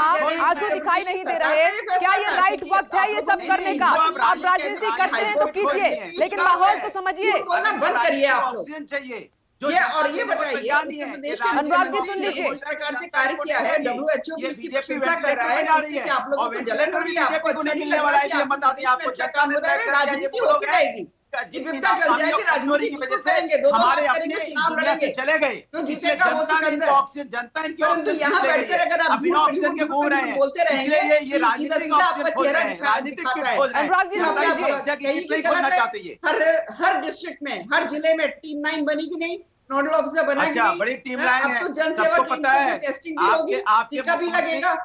आंसू दिखाई नहीं दे रहे, क्या ये राइट वक्त है ये सब करने का? आप राजनीति करते हैं तो कीजिए, लेकिन माहौल तो समझिए। बोलना बंद करिए आप लोग। चाहिए ये बताइए, उत्तर प्रदेश के अनुराग जी सुन लीजिए, इस प्रकार से कार्य किया है, WHO भी उसकी प्रशंसा कर रहा है, जिससे कि आप लोगों को जलन हो रही है, आपको अच्छा नहीं लग रहा है कि आपको अच्छा काम हो रहा है, राजनीति होती रहेगी। विपदा टल जाएगी, राजनीति की वजह से करेंगे, 2 बार करेंगे, चुनाव लड़ेंगे, चले गए तो जीतेगा वो सिकंदर। जनता इनकी परंतु यहाँ बैठकर अगर आप झूठ बोलते रहेंगे, सीधा सीधा आपका चेहरा दिखाता है। अनुराग जी समझ लीजिए, हर डिस्ट्रिक्ट में, हर जिले में टीम 9 बनी कि नहीं, नोडल ऑफिसर बना कि नहीं? बड़ी टीम लाइन है, अब तो जनसेवा टीम टेस्टिंग भी होगी, टीका भी लगेगा,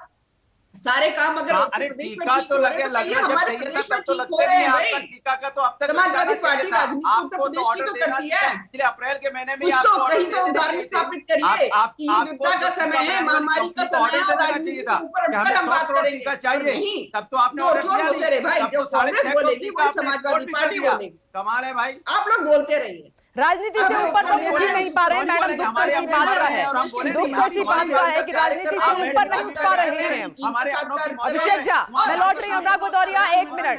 सारे काम अगर अरे टीका तो लगे हमारे प्रदेश में ठीक हो रहे हैं भाई। टीका का तो अब तक समाजवादी पार्टी राजनीति उत्तर प्रदेश की तो करती है, अप्रैल के महीने में कुछ तो कहीं तो उदाहरण स्थापित करिए कि ये विपदा का समय है, महामारी का समय है और राजनीति के ऊपर उठकर हम बात करेंगे। चाहिए तब तो आपने जोर से रे भाई, जो कांग्रेस बोलेगी वो समाजवादी पार्टी बोलेगी। कमाल है भाई, आप लोग बोलते रहिए। राजनीति से ऊपर तो उठ ही नहीं पा रहे मैडम, दुख तो इसी बात का है, दुख तो इसी बात का है कि राजनीति से ऊपर नहीं उठ पा रहे हैं हम। अभिषेक झा, मैं लौट रही हूँ, अनुराग भदौरिया 1 मिनट।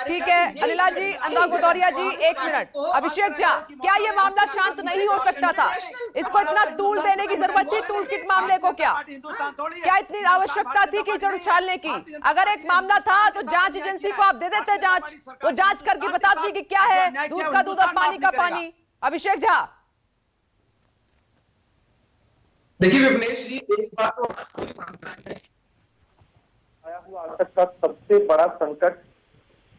ठीक है अनिला जी, अनुराग भदौरिया जी 1 मिनट। अभिषेक झा, क्या ये मामला शांत नहीं हो सकता था? इसको इतना तूल देने की जरूरत थी टूल किट मामले को? क्या इतनी आवश्यकता थी कीचड़ उछालने की? अगर एक मामला था तो जांच एजेंसी को आप दे देते जांच, वो जांच करके बताती कि क्या है, दूध का दूध और पानी का पानी। अभिषेक झा, देखिए विपनेश जी, एक बात तो आया हुआ आज तक का सबसे बड़ा संकट,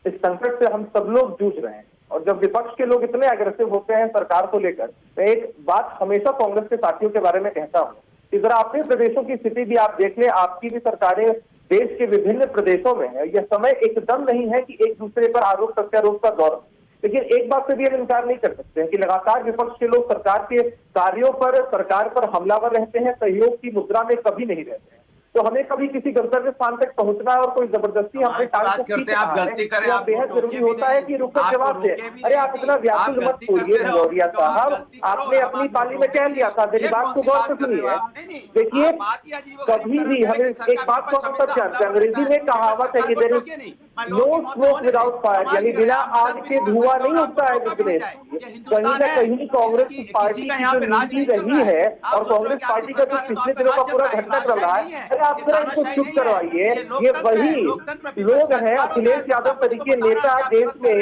इस संकट से हम सब लोग जूझ रहे हैं। और जब विपक्ष के लोग इतने एग्रेसिव होते हैं सरकार को लेकर, मैं एक बात हमेशा कांग्रेस के साथियों के बारे में कहता हूं कि जरा अपने प्रदेशों की स्थिति भी आप देख ले, आपकी भी सरकारें देश के विभिन्न प्रदेशों में है। यह समय एकदम नहीं है कि एक दूसरे पर आरोप प्रत्यारोप का दौर, लेकिन एक बात से भी हम इनकार नहीं कर सकते हैं कि लगातार विपक्ष के लोग सरकार के कार्यों पर, सरकार पर हमलावर रहते हैं, सहयोग की मुद्रा में कभी नहीं रहते हैं। तो हमें कभी किसी गंतव्य स्थान तक पहुंचना है और कोई जबरदस्ती हमारे टांग को खींच रहा है, तो आप बेहद जरूरी होता है कि रुककर जवाब दे। अरे आप इतना व्याकुल मत होइए भदौरिया साहब, आपने अपनी पाली में कह लिया था, मेरी बात को गौर से सुनिए। देखिए, कभी भी हमें एक बात को सब जानते हैं, अंग्रेजी में कहावत है कि there is no smoke without fire, यानी बिना आग के धुआं नहीं उठता है विपरीत। कहीं ना कहीं कांग्रेस पार्टी की जो नीति रही है और कांग्रेस पार्टी का जो पिछले दिनों का पूरा घटनाक्रम रहा है, अरे आप जरा इसको चुप करवाइए। ये वही लोग हैं, अखिलेश यादव तरीके नेता देश में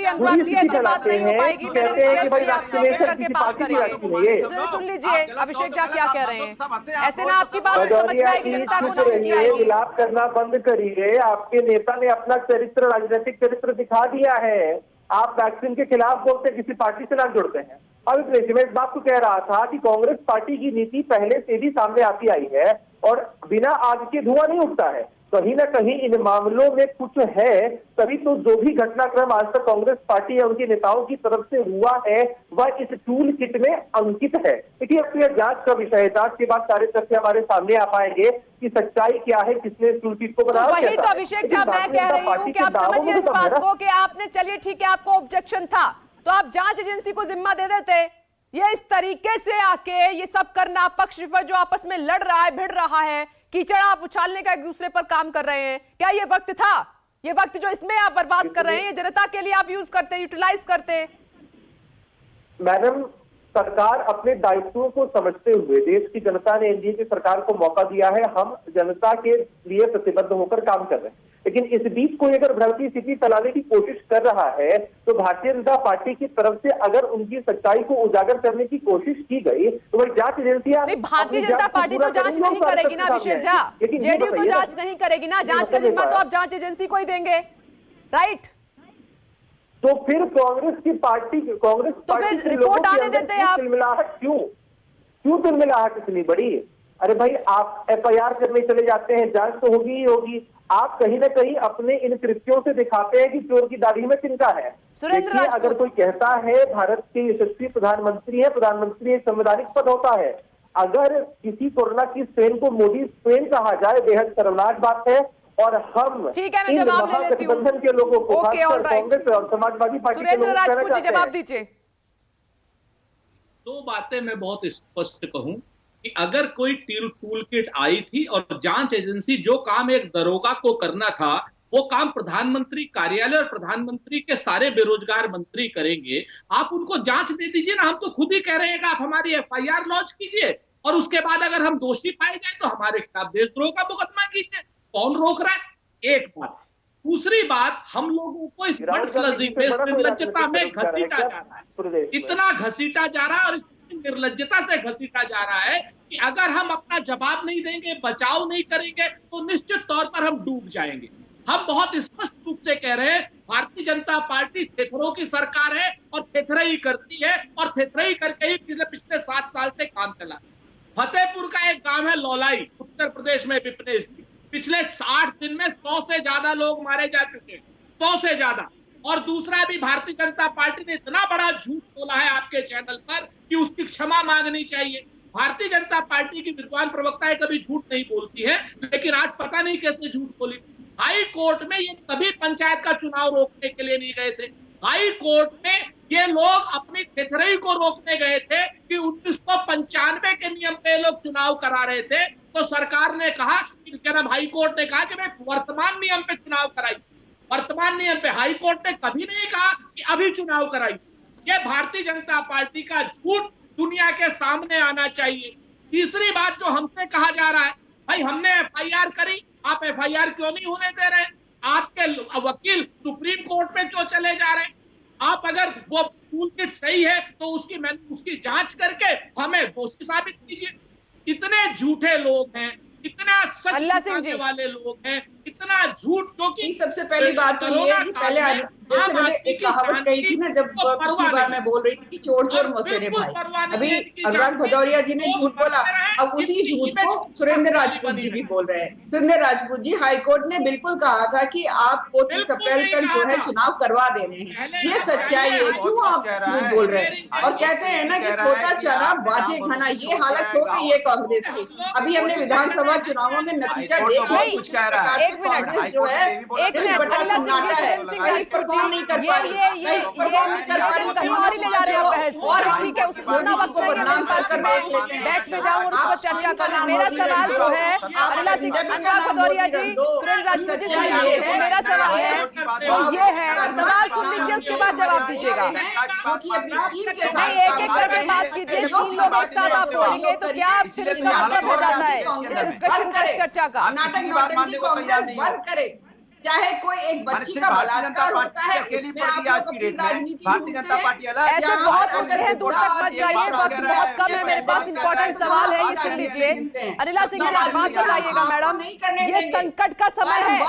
अनुराग जी ऐसे बात नहीं हो पाएगी। कहते हैं कि भाई वैक्सीनेशन किसी पार्टी की वैक्सीन है। ये सुन लीजिए अभिषेक झा क्या कह रहे हैं, ऐसे ना आपकी बात समझ में आएगी, जनता को समझ में आएगी। विलाप करना बंद करिए, आपके नेता ने अपना चरित्र, राजनीतिक चरित्र दिखा दिया है। आप वैक्सीन के खिलाफ बोलते, किसी पार्टी से ना जुड़ते हैं। अब मैं इस बात को कह रहा था कि कांग्रेस पार्टी की नीति पहले से भी सामने आती आई है और बिना आग के धुआं नहीं उठता है। कहीं ना कहीं इन मामलों में कुछ है, तभी तो जो भी घटनाक्रम आज तक कांग्रेस पार्टी या उनके नेताओं की तरफ से हुआ है वह इस टूल किट में अंकित है। देखिए, अब यह जांच का विषय है, जांच के बाद सारे तथ्य हमारे सामने आ पाएंगे कि सच्चाई क्या है, किसने इस टूल किट को बनाया। तो वही तो अभिषेक झा मैं कह रही हूँ कि आप समझिए इस बात को कि आपने, चलिए ठीक है आपको ऑब्जेक्शन था तो आप जांच एजेंसी को जिम्मा दे देते। ये इस तरीके से आके ये सब करना, पक्ष विपक्ष जो आपस में लड़ रहा है, भिड़ रहा है, कीचड़ आप उछालने का एक दूसरे पर काम कर रहे हैं, क्या ये वक्त था? ये वक्त जो इसमें आप बर्बाद कर रहे हैं, ये जनता के लिए आप यूज करते, यूटिलाइज करते। मैडम, सरकार अपने दायित्वों को समझते हुए, देश की जनता ने एनडीए की सरकार को मौका दिया है, हम जनता के लिए प्रतिबद्ध होकर काम कर रहे हैं। लेकिन इस बीच कोई अगर भ्रांति स्थिति फैलाने की कोशिश कर रहा है तो भारतीय जनता पार्टी की तरफ से अगर उनकी सच्चाई को उजागर करने की कोशिश की गई तो वही जांच एजेंसियां, भारतीय जनता पार्टी तो जांच नहीं करेगी ना अभिषेक झा, जेडीयू तो जांच नहीं करेगी ना, जांच का जिम्मा तो आप जांच एजेंसी को ही देंगे, राइट? तो फिर कांग्रेस की पार्टी, कांग्रेस तो फिर रिपोर्ट आने देते हैं आप। तिलमिलाहट क्यों तिलमिलाहट इतनी बड़ी? अरे भाई, आप एफआईआर करने चले जाते हैं, जांच तो होगी ही होगी। आप कहीं ना कहीं अपने इन कृत्यों से दिखाते हैं कि चोर की दाढ़ी में तिनका है। देखिए, अगर कोई कहता है भारत के यशस्वी प्रधानमंत्री है, प्रधानमंत्री एक संवैधानिक पद होता है, अगर किसी कोरोना की स्ट्रेन को मोदी स्ट्रेन कहा जाए, बेहद शर्मनाक बात है। और हम ठीक है, मैं जवाब ले लेती हूं के लोगों को, कांग्रेस और समाजवादी पार्टी के लोगों को जवाब दीजिए। दो बातें मैं बहुत स्पष्ट कहूं कि अगर कोई टूल किट आई थी और जांच एजेंसी जो काम एक दरोगा को करना था वो काम प्रधानमंत्री कार्यालय और प्रधानमंत्री के सारे बेरोजगार मंत्री करेंगे, आप उनको जांच दे दीजिए ना। हम तो खुद ही कह रहे हैं कि आप हमारी एफआईआर लॉन्च कीजिए और उसके बाद अगर हम दोषी पाए जाए तो हमारे खिलाफ देशद्रोह का मुकदमा कीजिए। कौन रोक रहा है? एक बात। दूसरी बात, हम लोगों को इस निर्लज्जता में घसीटा जा रहा है, इतना घसीटा जा रहा है और निर्लज्जता से घसीटा जा रहा है कि अगर हम अपना जवाब नहीं देंगे, बचाव नहीं करेंगे तो निश्चित तौर पर हम डूब जाएंगे। हम बहुत स्पष्ट रूप से कह रहे हैं, भारतीय जनता पार्टी थेथरों की सरकार है और थेथराई करती है और थेथराई करके ही पिछले 7 साल से काम चला। फतेहपुर का एक गांव है लौलाई, उत्तर प्रदेश में, विपनेश, पिछले 60 दिन में 100 से ज्यादा लोग मारे जा चुके, 100 से ज्यादा। और दूसरा भी, भारतीय जनता पार्टी ने इतना बड़ा झूठ बोला है आपके चैनल पर कि उसकी क्षमा मांगनी चाहिए। भारतीय जनता पार्टी की विद्वान प्रवक्ताएं कभी झूठ नहीं बोलती है, लेकिन आज पता नहीं कैसे झूठ बोली। हाई कोर्ट में ये कभी पंचायत का चुनाव रोकने के लिए नहीं गए थे। हाई कोर्ट में ये लोग अपनी थेथराई को रोकने गए थे कि 1995 के नियम पे लोग चुनाव करा रहे थे, तो सरकार ने कहा, क्या नाम, हाई कोर्ट ने कहा कि मैं वर्तमान नियम पे चुनाव कराई। वर्तमान नियम पे हाई कोर्ट ने कभी नहीं कहा कि अभी चुनाव कराई। ये भारतीय जनता पार्टी का झूठ दुनिया के सामने आना चाहिए। तीसरी बात जो हमसे कहा जा रहा है, भाई हमने एफआईआर करी, आप एफआईआर क्यों नहीं होने दे रहे? आपके वकील सुप्रीम कोर्ट में क्यों चले जा रहे हैं? आप अगर वो टूल किट सही है तो उसकी जांच करके हमें दोषी साबित कीजिए। इतने झूठे लोग हैं, इतना सच वाले लोग हैं, इतना झूठ, क्योंकि सबसे पहली बात तो ये है कि पहले जैसे मैंने एक कहावत कही थी ना, जब पिछली बार मैं बोल रही थी कि चोर चोर मौसेरे भाई, अभी अनुराग भदौरिया जी ने झूठ बोला, अब उसी झूठ को सुरेंद्र राजपूत जी भी बोल रहे हैं। सुरेंद्र राजपूत जी, हाईकोर्ट ने बिल्कुल कहा था कि आप 30 अप्रैल तक जो है चुनाव करवा दे रहे हैं, ये सच्चाई है, क्यों आप झूठ बोल रहे हैं? और कहते हैं ना कि खोता चना बाजे खाना, ये हालत हो गई है कांग्रेस की। अभी हमने विधानसभा चुनावों में नतीजा देख लिया, कुछ कांग्रेस जो है एक बड़ा सन्नाटा है, कहीं परफॉर्म नहीं कर पा रही, कहीं परफॉर्म नहीं कर पा रही, और ठीक है, उसको बदनाम कर देख लेते हैं। बैठ में जाऊं और उस पर चर्चा करूं। मेरा सवाल जो है अनिला सिंह, अनुराग भदौरिया जी, सुरेंद्र राजपूत जी, सुनिए, मेरा सवाल है वो ये है, सवाल सुन लीजिए उसके बाद जवाब दीजिएगा। नहीं, एक एक करके बात कीजिए, 3 लोग एक साथ आप बोलेंगे तो क्या फिर इसका मतलब हो जाता है डिस्कशन का, चर्चा का? बंद करे, चाहे कोई एक बच्ची का बलात्कार होता है, उसमें आप लोग अपनी राजनीति भारतीय जनता पार्टी अलग, ऐसे बहुत मुद्दे हैं, दूर तक मत जाइए, वक्त बहुत कम है मेरे पास। इंपॉर्टेंट सवाल है, ये सुन लीजिए। अनिला सिंह जी, बात बताइएगा मैडम, ये संकट का समय है,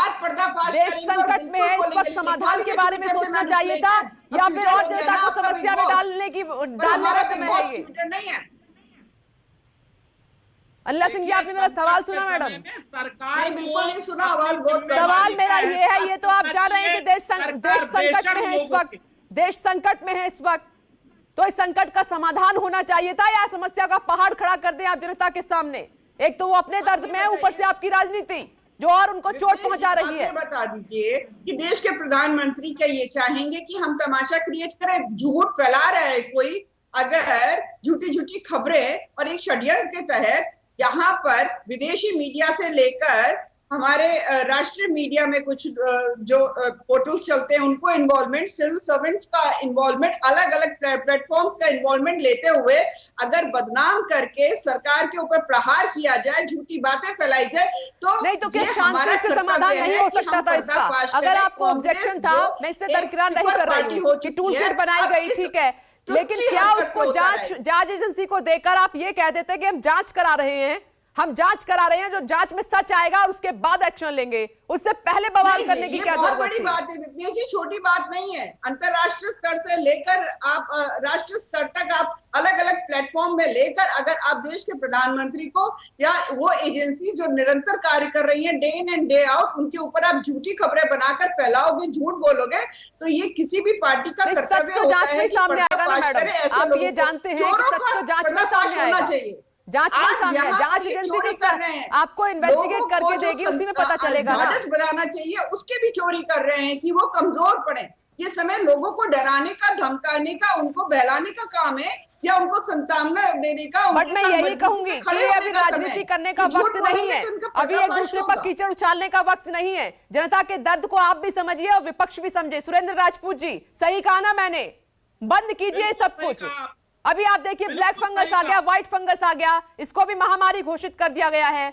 देश संकट में है, इस वक्त समाधान के बारे में सोचना चाहिए था या फिर और जनता को समस्या में डालने का समय है ये? अनिला सिंह जी, आपने मेरा सवाल सुना मैडम? सरकार बिल्कुल नहीं सुना, आवाज बहुत। सवाल मेरा ये है, ये तो आप जान रहे हैं कि देश संकट में है इस वक्त, देश संकट में है इस वक्त, तो इस संकट का समाधान होना चाहिए था या समस्या का पहाड़ खड़ा कर दें आप जनता के सामने? एक तो वो अपने दर्द में है, ऊपर से आपकी राजनीति जो और उनको चोट पहुंचा रही है। बता दीजिए कि देश के प्रधानमंत्री क्या ये चाहेंगे कि हम तमाशा क्रिएट करें? झूठ फैला रहा है कोई, अगर झूठी झूठी खबरें और एक षड्यंत्र के तहत यहाँ पर विदेशी मीडिया से लेकर हमारे राष्ट्रीय मीडिया में कुछ जो पोर्टल्स चलते हैं उनको इन्वॉल्वमेंट, सिविल सर्वेंट्स का इन्वॉल्वमेंट, अलग अलग प्लेटफॉर्म्स का इन्वॉल्वमेंट लेते हुए अगर बदनाम करके सरकार के ऊपर प्रहार किया जाए, झूठी बातें फैलाई जाए, तो नहीं तो क्या शांति से समाधान नहीं हो सकता था इसका? अगर आपको ऑब्जेक्शन था, मैं इससे दरकिरार नहीं कर रही हूँ कि टूल किट बनाई गई, ठीक है, लेकिन क्या उसको जांच एजेंसी को देकर आप ये कह देते कि हम जांच करा रहे हैं, हम जांच करा रहे हैं, जो जांच में सच आएगा और उसके बाद एक्शन लेंगे, उससे पहले बवाल करने की क्या जरूरत बड़ी बात है? विपिन जी, छोटी बात नहीं है। अंतरराष्ट्रीय स्तर से लेकर आप राष्ट्रीय स्तर तक आप अलग अलग प्लेटफॉर्म में लेकर अगर आप देश के प्रधानमंत्री को या वो एजेंसी जो निरंतर कार्य कर रही है day in and day out, उनके ऊपर आप झूठी खबरें बनाकर फैलाओगे, झूठ बोलोगे, तो ये किसी भी पार्टी का कर्तव्य होता है कि पर्दाफाश करे ऐसे लोगों को। ये जानते हैं कि सच तो जांच में सामने आएगा, जांच एजेंसी जो आपको इन्वेस्टिगेट करके देगी, उसी में पता चलेगा ना। बनाना चाहिए, उसके भी चोरी कर रहे हैं कि वो कमजोर पड़े। ये समय लोगों को डराने का, धमकाने का, उनको बहलाने का काम है या उनको संतावना देने का। बट मैं यही कहूंगी कि अभी राजनीति करने का वक्त नहीं है, अभी एक दूसरे पर कीचड़ उछालने का वक्त नहीं है। जनता के दर्द को आप भी समझिए और विपक्ष भी समझे। सुरेंद्र राजपूत जी, सही कहा ना मैंने? बंद कीजिए सब कुछ। अभी आप देखिए, ब्लैक फंगस आ गया, व्हाइट फंगस आ गया, इसको भी महामारी घोषित कर दिया गया है।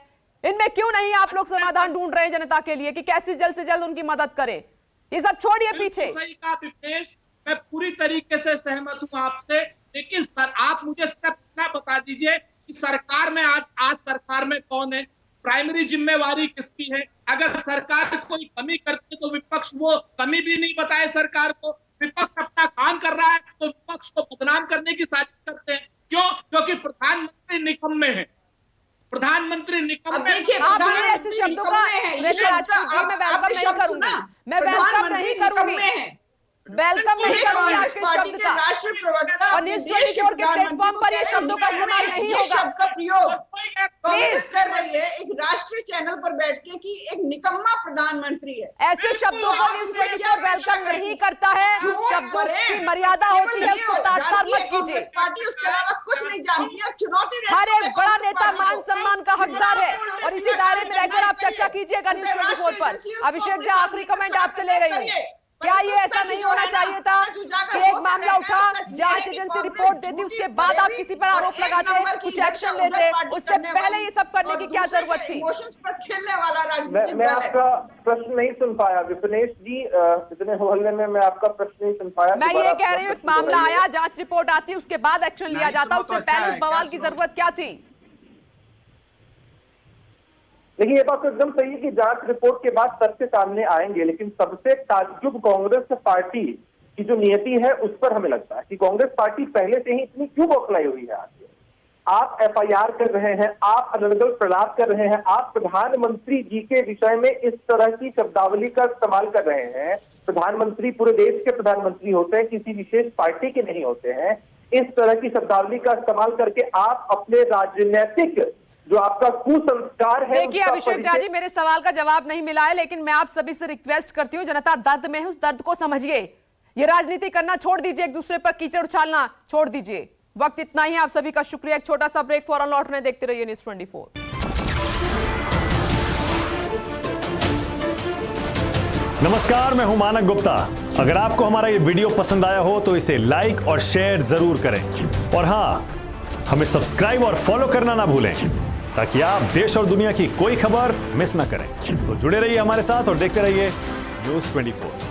इनमें क्यों नहीं आप लोग समाधान ढूंढ रहे हैं जनता के लिए कि कैसे जल्द से जल्द उनकी मदद करें? ये सब छोड़िए पीछे। सही कहा विपेश, मैं पूरी तरीके से सहमत हूं आपसे, लेकिन सर आप मुझे इतना बता दीजिए कि सरकार में आज सरकार में कौन है? प्राइमरी जिम्मेवारी किसकी है? अगर सरकार कोई कमी करती है तो विपक्ष वो कमी भी नहीं बताए सरकार को। विपक्ष अपना काम कर रहा है तो विपक्ष को बदनाम करने की साजिश करते हैं। क्यों? क्योंकि प्रधानमंत्री निकम्मे हैं, प्रधानमंत्री निकम्मे। आप ऐसे शब्दों का मैं वेलकम नहीं करूंगी, मैं वेलकम नहीं करूंगी, वेलकम नहीं करूंगी आपके शब्द का। राष्ट्रीय प्रवक्ता और न्यूज़ 24 के प्लेटफॉर्म पर ये शब्दों का इस्तेमाल नहीं होगा। शब्द का प्रयोग कांग्रेस कर रही है एक राष्ट्रीय चैनल पर बैठ के कि एक निकम्मा प्रधानमंत्री है। ऐसे शब्दों को न्यूज़ 24 वेलकम नहीं करता है। शब्दों की मर्यादा होती है, उसको तात्कार मत कीजिए। पार्टी उसके अलावा कुछ नहीं जानती है, चुनौती हर एक बड़ा नेता मान सम्मान का हकदार है और इसी दायरे में रहकर आप चर्चा कीजिएगा न्यूज़ 24 पर। अभिषेक जी, आखिरी कमेंट आपसे ले रही हूँ, क्या ये ऐसा नहीं होना चाहिए था कि एक मामला उठा, जांच एजेंसी रिपोर्ट देती, उसके बाद आप किसी पर आरोप लगाते, कुछ एक्शन लेते? उससे पहले ये सब करने की क्या जरूरत थी? खेलने वाला राजनीतिक मैं आपका प्रश्न नहीं सुन पाया विपिनेश जी, इतने हवाले में मैं आपका प्रश्न नहीं सुन पाया। मैं ये कह रही हूँ, मामला आया, जांच रिपोर्ट आती, उसके बाद एक्शन लिया जाता, उससे पहले उस बवाल की जरूरत क्या थी? लेकिन ये बात तो एकदम सही है कि जांच रिपोर्ट के बाद तथ्य सामने आएंगे, लेकिन सबसे ताज्जुब कांग्रेस पार्टी की जो नियति है उस पर हमें लगता है कि कांग्रेस पार्टी पहले से ही इतनी क्यों बौखलाई हुई है। आप एफआईआर कर रहे हैं, आप अनर्गल प्रलाप कर रहे हैं, आप प्रधानमंत्री जी के विषय में इस तरह की शब्दावली का इस्तेमाल कर रहे हैं। प्रधानमंत्री पूरे देश के प्रधानमंत्री होते हैं, किसी विशेष पार्टी के नहीं होते हैं। इस तरह की शब्दावली का इस्तेमाल करके आप अपने राजनीतिक जो आपका कुसंस्कार है। देखिए अभिषेक झा जी, मेरे सवाल का जवाब नहीं मिला है, लेकिन मैं आप सभी से रिक्वेस्ट करती हूँ, जनता दर्द में है, उस दर्द को समझिए। ये राजनीति करना छोड़ दीजिए, एक दूसरे पर कीचड़ उछालना छोड़ दीजिए। वक्त इतना ही है, आप सभी का शुक्रिया। एक छोटा सा ब्रेक, फौरन लौटने देखते रहिए न्यूज़ 24। नमस्कार, मैं हूं मानक गुप्ता। अगर आपको हमारा ये वीडियो पसंद आया हो तो इसे लाइक और शेयर जरूर करें, और हां, हमें सब्सक्राइब और फॉलो करना ना भूलें ताकि आप देश और दुनिया की कोई खबर मिस ना करें। तो जुड़े रहिए हमारे साथ और देखते रहिए न्यूज़ 24।